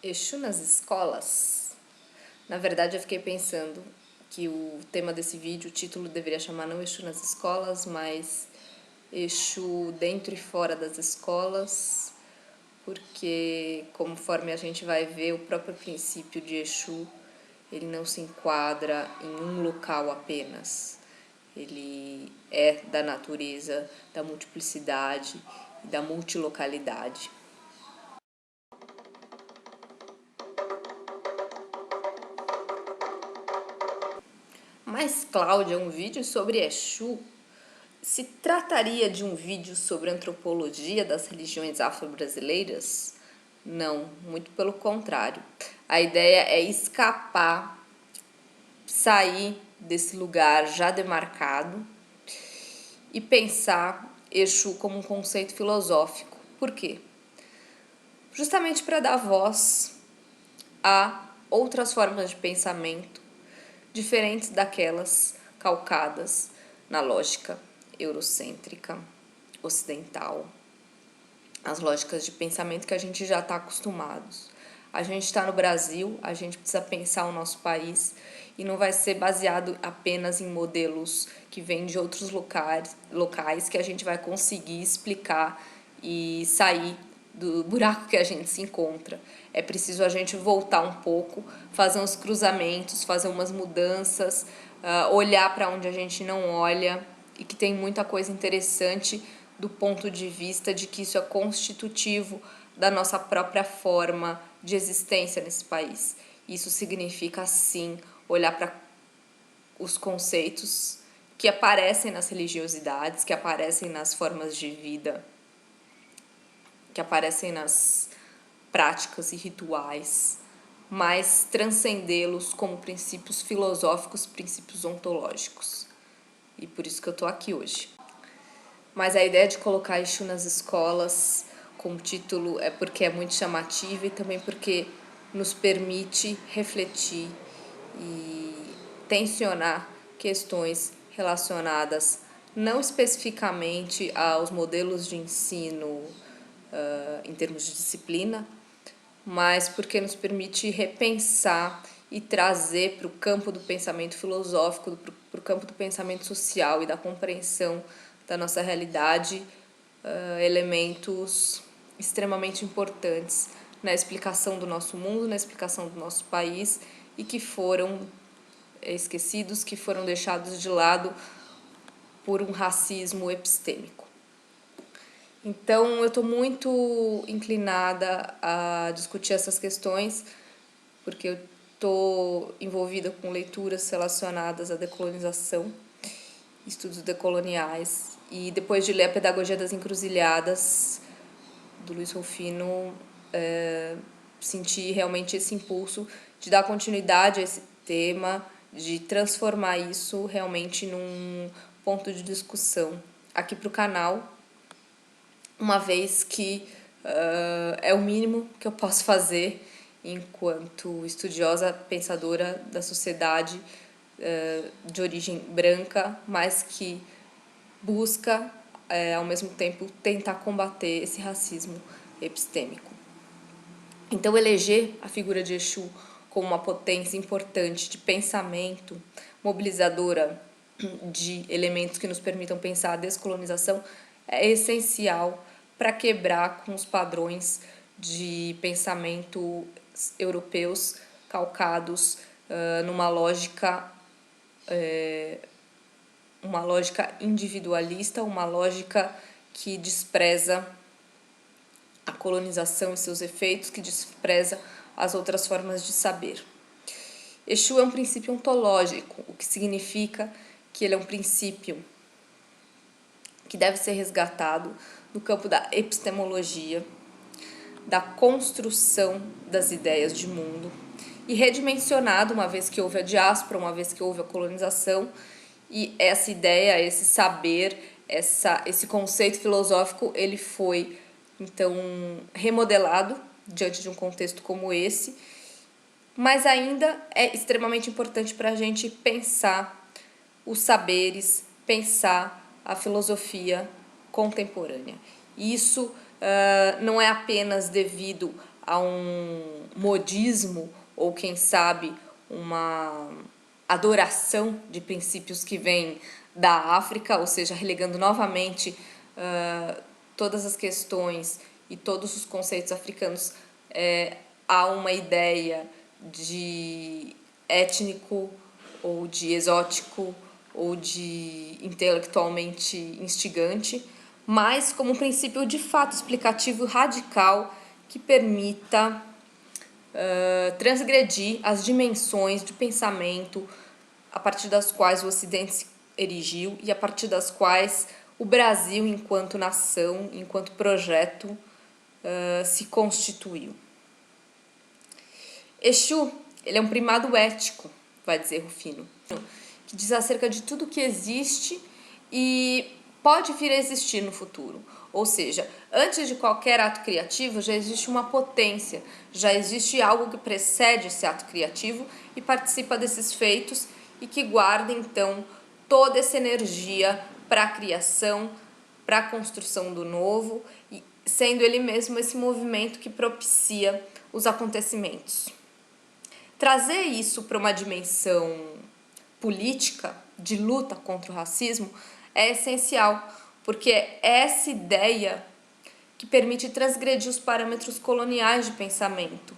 Exu nas escolas? Na verdade, eu fiquei pensando que o tema desse vídeo, o título deveria chamar não Exu nas escolas, mas Exu dentro e fora das escolas, porque conforme a gente vai ver, o próprio princípio de Exu, ele não se enquadra em um local apenas. Ele é da natureza, da multiplicidade e da multilocalidade. Mas, Cláudia, um vídeo sobre Exu se trataria de um vídeo sobre antropologia das religiões afro-brasileiras? Não, muito pelo contrário. A ideia é escapar, sair desse lugar já demarcado e pensar Exu como um conceito filosófico. Por quê? Justamente para dar voz a outras formas de pensamento diferentes daquelas calcadas na lógica eurocêntrica, ocidental, as lógicas de pensamento que a gente já está acostumados. A gente está no Brasil, a gente precisa pensar o nosso país e não vai ser baseado apenas em modelos que vêm de outros locais que a gente vai conseguir explicar e sair do buraco que a gente se encontra. É preciso a gente voltar um pouco, fazer uns cruzamentos, fazer umas mudanças, olhar para onde a gente não olha e que tem muita coisa interessante do ponto de vista de que isso é constitutivo da nossa própria forma de existência nesse país. Isso significa, sim, olhar para os conceitos que aparecem nas religiosidades, que aparecem nas formas de vida, que aparecem nas práticas e rituais, mas transcendê-los como princípios filosóficos, princípios ontológicos. E por isso que eu estou aqui hoje. Mas a ideia de colocar Exu nas escolas como título é porque é muito chamativa e também porque nos permite refletir e tensionar questões relacionadas não especificamente aos modelos de ensino em termos de disciplina, mas porque nos permite repensar e trazer para o campo do pensamento filosófico, para o campo do pensamento social e da compreensão da nossa realidade, elementos extremamente importantes na explicação do nosso mundo, na explicação do nosso país e que foram esquecidos, que foram deixados de lado por um racismo epistêmico. Então, eu estou muito inclinada a discutir essas questões, porque eu estou envolvida com leituras relacionadas à decolonização, estudos decoloniais, e depois de ler A Pedagogia das Encruzilhadas, do Luiz Rufino, senti realmente esse impulso de dar continuidade a esse tema, de transformar isso realmente num ponto de discussão aqui para o canal, uma vez que é o mínimo que eu posso fazer enquanto estudiosa, pensadora da sociedade de origem branca, mas que busca, ao mesmo tempo, tentar combater esse racismo epistêmico. Então, eleger a figura de Exu como uma potência importante de pensamento, mobilizadora de elementos que nos permitam pensar a descolonização, é essencial para quebrar com os padrões de pensamento europeus calcados numa lógica individualista, uma lógica que despreza a colonização e seus efeitos, que despreza as outras formas de saber. Exu é um princípio ontológico, o que significa que ele é um princípio que deve ser resgatado no campo da epistemologia, da construção das ideias de mundo e redimensionado uma vez que houve a diáspora, uma vez que houve a colonização, e essa ideia, esse saber, esse conceito filosófico, ele foi então remodelado diante de um contexto como esse, mas ainda é extremamente importante para a gente pensar os saberes, pensar a filosofia contemporânea. Isso não é apenas devido a um modismo ou, quem sabe, uma adoração de princípios que vêm da África, ou seja, relegando novamente todas as questões e todos os conceitos africanos a uma ideia de étnico ou de exótico ou de intelectualmente instigante, mas como um princípio de fato explicativo radical que permita transgredir as dimensões de pensamento a partir das quais o Ocidente se erigiu e a partir das quais o Brasil, enquanto nação, enquanto projeto, se constituiu. Exu, ele é um primado ético, vai dizer Rufino, que diz acerca de tudo que existe e pode vir a existir no futuro. Ou seja, antes de qualquer ato criativo já existe uma potência, já existe algo que precede esse ato criativo e participa desses feitos e que guarda então toda essa energia para a criação, para a construção do novo, e sendo ele mesmo esse movimento que propicia os acontecimentos. Trazer isso para uma dimensão política de luta contra o racismo é essencial, porque é essa ideia que permite transgredir os parâmetros coloniais de pensamento,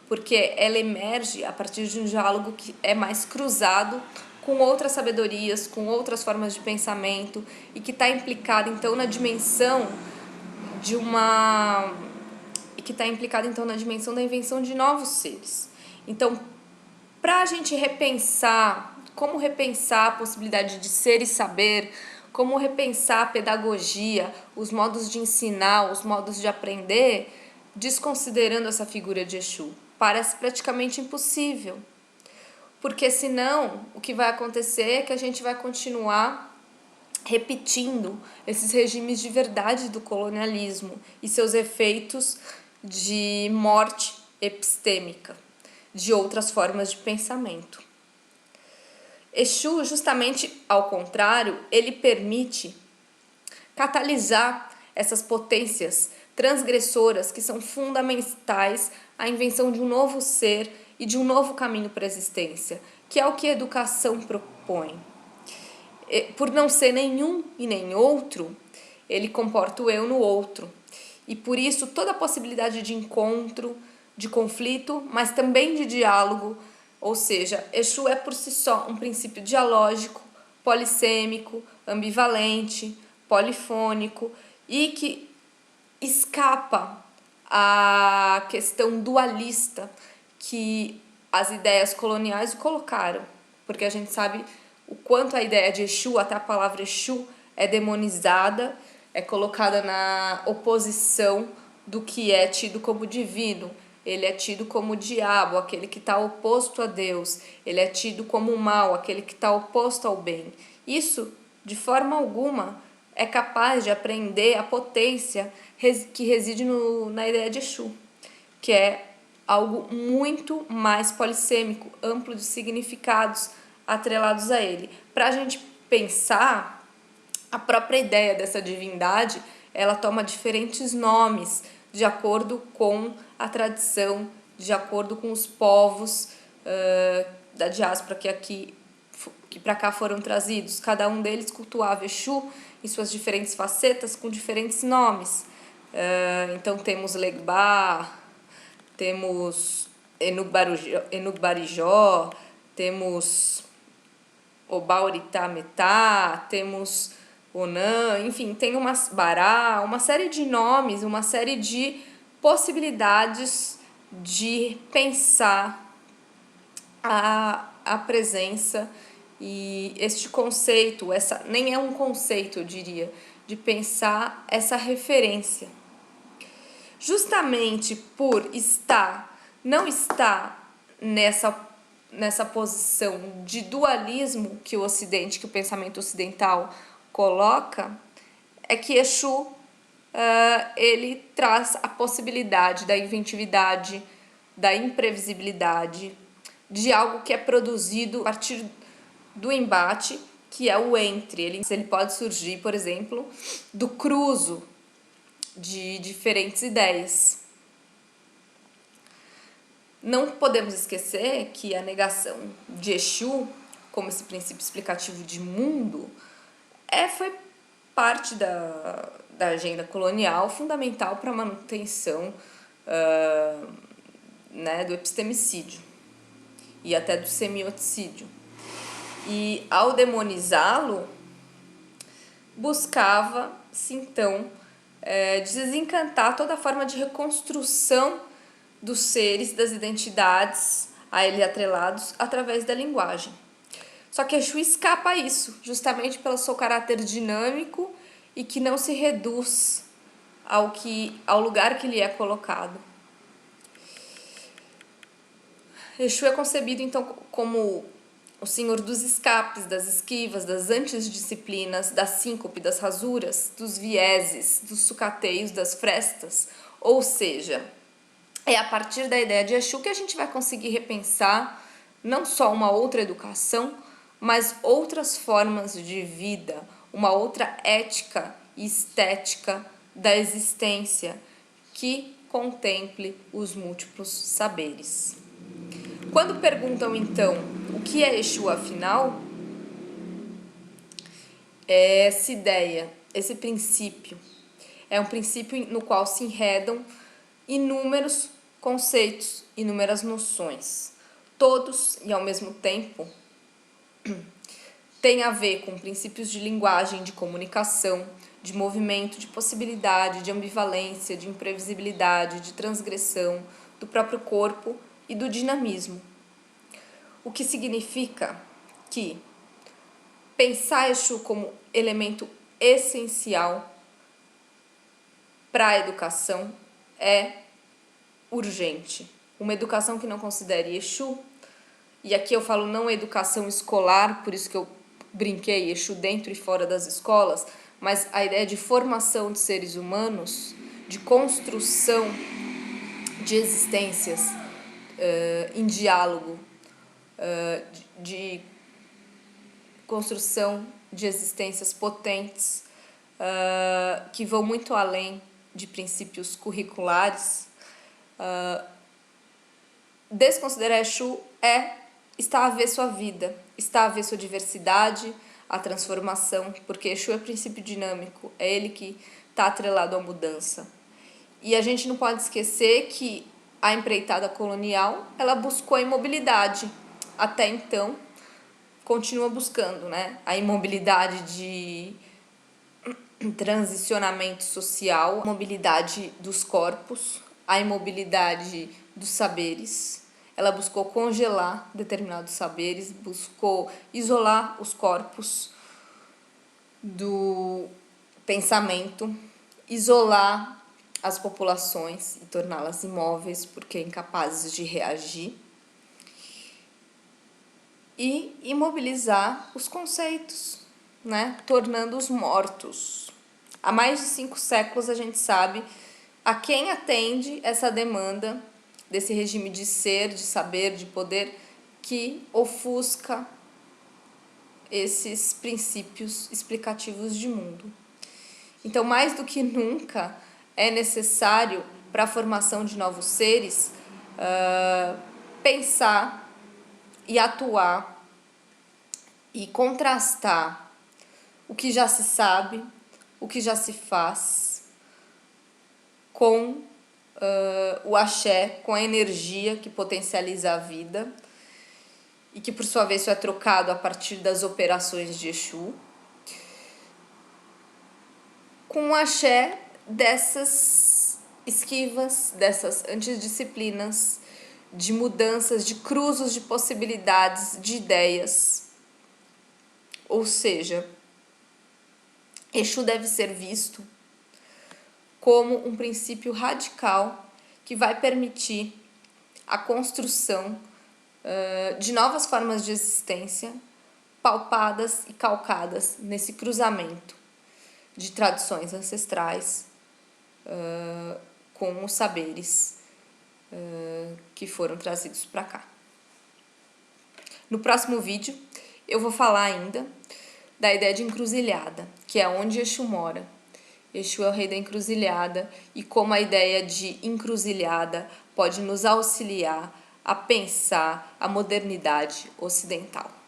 porque ela emerge a partir de um diálogo que é mais cruzado com outras sabedorias, com outras formas de pensamento e que está implicado então na dimensão da invenção de novos seres. Então, para a gente repensar, como repensar a possibilidade de ser e saber, como repensar a pedagogia, os modos de ensinar, os modos de aprender, desconsiderando essa figura de Exu, parece praticamente impossível. Porque senão, o que vai acontecer é que a gente vai continuar repetindo esses regimes de verdade do colonialismo e seus efeitos de morte epistêmica de outras formas de pensamento. Exu, justamente ao contrário, ele permite catalisar essas potências transgressoras que são fundamentais à invenção de um novo ser e de um novo caminho para a existência, que é o que a educação propõe. Por não ser nenhum e nem outro, ele comporta o eu no outro. E por isso toda a possibilidade de encontro, de conflito, mas também de diálogo, ou seja, Exu é por si só um princípio dialógico, polissêmico, ambivalente, polifônico e que escapa à questão dualista que as ideias coloniais o colocaram, porque a gente sabe o quanto a ideia de Exu, até a palavra Exu, é demonizada, é colocada na oposição do que é tido como divino. Ele é tido como o diabo, aquele que está oposto a Deus. Ele é tido como o mal, aquele que está oposto ao bem. Isso, de forma alguma, é capaz de apreender a potência que reside na ideia de Exu, que é algo muito mais polissêmico, amplo de significados atrelados a ele. Para a gente pensar, a própria ideia dessa divindade, ela toma diferentes nomes de acordo com a tradição, de acordo com os povos da diáspora que para cá foram trazidos. Cada um deles cultuava Exu em suas diferentes facetas com diferentes nomes. Então temos Legbá, temos Enugbarijó, temos Obauritametá, temos Onã, enfim, tem Bará, uma série de nomes, uma série de possibilidades de pensar a presença e este conceito, nem é um conceito, eu diria, de pensar essa referência. Justamente por não estar nessa posição de dualismo que o pensamento ocidental coloca, é que Exu ele traz a possibilidade da inventividade, da imprevisibilidade, de algo que é produzido a partir do embate, que é o entre. Ele pode surgir, por exemplo, do cruzo de diferentes ideias. Não podemos esquecer que a negação de Exu, como esse princípio explicativo de mundo, foi parte da agenda colonial, fundamental para a manutenção do epistemicídio e até do semioticídio. E ao demonizá-lo, buscava-se então desencantar toda a forma de reconstrução dos seres, das identidades a ele atrelados através da linguagem. Só que Exu escapa a isso, justamente pelo seu caráter dinâmico e que não se reduz ao lugar que lhe é colocado. Exu é concebido então como o senhor dos escapes, das esquivas, das antidisciplinas, da síncope, das rasuras, dos vieses, dos sucateios, das frestas. Ou seja, é a partir da ideia de Exu que a gente vai conseguir repensar não só uma outra educação, mas outras formas de vida, uma outra ética e estética da existência que contemple os múltiplos saberes. Quando perguntam, então, o que é Exu, afinal, essa ideia, esse princípio, é um princípio no qual se enredam inúmeros conceitos, inúmeras noções, todos e ao mesmo tempo têm a ver com princípios de linguagem, de comunicação, de movimento, de possibilidade, de ambivalência, de imprevisibilidade, de transgressão, do próprio corpo e do dinamismo. O que significa que pensar Exu como elemento essencial para a educação é urgente. Uma educação que não considere Exu, e aqui eu falo não educação escolar, por isso que eu brinquei Exu dentro e fora das escolas, mas a ideia de formação de seres humanos, de construção de existências em diálogo, de construção de existências potentes, que vão muito além de princípios curriculares. Desconsiderar Exu está a ver sua vida, está a ver sua diversidade, a transformação, porque Exu é princípio dinâmico, é ele que está atrelado à mudança. E a gente não pode esquecer que a empreitada colonial, ela buscou a imobilidade. Até então, continua buscando, né? A imobilidade de transicionamento social, a mobilidade dos corpos, a imobilidade dos saberes. Ela buscou congelar determinados saberes, buscou isolar os corpos do pensamento, isolar as populações e torná-las imóveis porque incapazes de reagir, e imobilizar os conceitos, né? Tornando-os mortos. Há mais de 5 séculos a gente sabe a quem atende essa demanda desse regime de ser, de saber, de poder que ofusca esses princípios explicativos de mundo. Então, mais do que nunca, é necessário, para a formação de novos seres, pensar e atuar e contrastar o que já se sabe, o que já se faz, com o axé, com a energia que potencializa a vida e que, por sua vez, isso é trocado a partir das operações de Exu, com o axé dessas esquivas, dessas antidisciplinas, de mudanças, de cruzos de possibilidades, de ideias. Ou seja, Exu deve ser visto como um princípio radical que vai permitir a construção de novas formas de existência, palpadas e calcadas nesse cruzamento de tradições ancestrais com os saberes que foram trazidos para cá. No próximo vídeo eu vou falar ainda da ideia de encruzilhada, que é onde Exu mora. Exu é o rei da encruzilhada e como a ideia de encruzilhada pode nos auxiliar a pensar a modernidade ocidental.